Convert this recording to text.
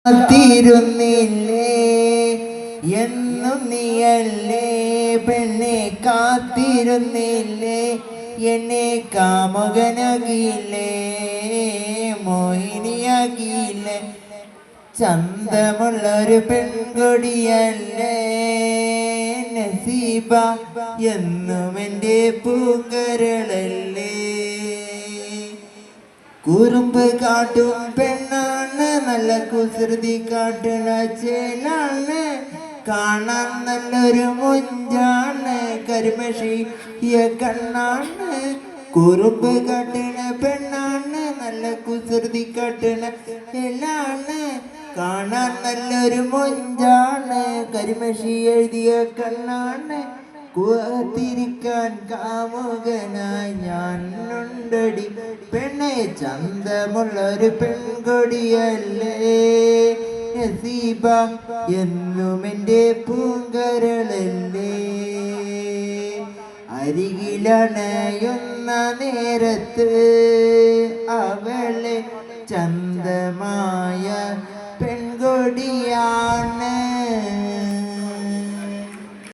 കാത്തിരുന്നില്ലേ എന്നും നീയല്ലേ പെണ്ണെ കാത്തിരുന്നില്ലേ എന്നെ കാമുകനാകിയില്ലേ മോഹിനിയാകിയില്ലേ ചന്തമുള്ളൊരു പെൺകൊടിയല്ലേ നസീബ എന്നും എൻ്റെ പൂങ്കരളല്ലേ കുറുമ്പ് കാട്ടും പെണ്ണാണ് നല്ല കുസൃതി കാട്ടുന്ന ചേലാണ് കാണാൻ നല്ലൊരു മുഞ്ചാണ് കരിമഷിയ കണ്ണാണ് കുറുമ്പ് കാട്ടുന്ന പെണ്ണാണ് നല്ല കുസൃതി കാട്ടുന്ന ചേലാണ് കാണാൻ നല്ലൊരു മുഞ്ചാണ് കരിമഷി എഴുതിയ കണ്ണാണ് കുത്തിരിക്കാൻ കാമുകനായി ഞാനുണ്ടടി പെണ്ണെ ചന്തമുള്ളൊരു പെൺകൊടിയല്ലേ നസീബ എന്നും എൻ്റെ പൂങ്കരളല്ലേ അരികിലണയുന്ന നേരത്ത് അവളെ ചന്തമായ പെൺകൊടിയാണ്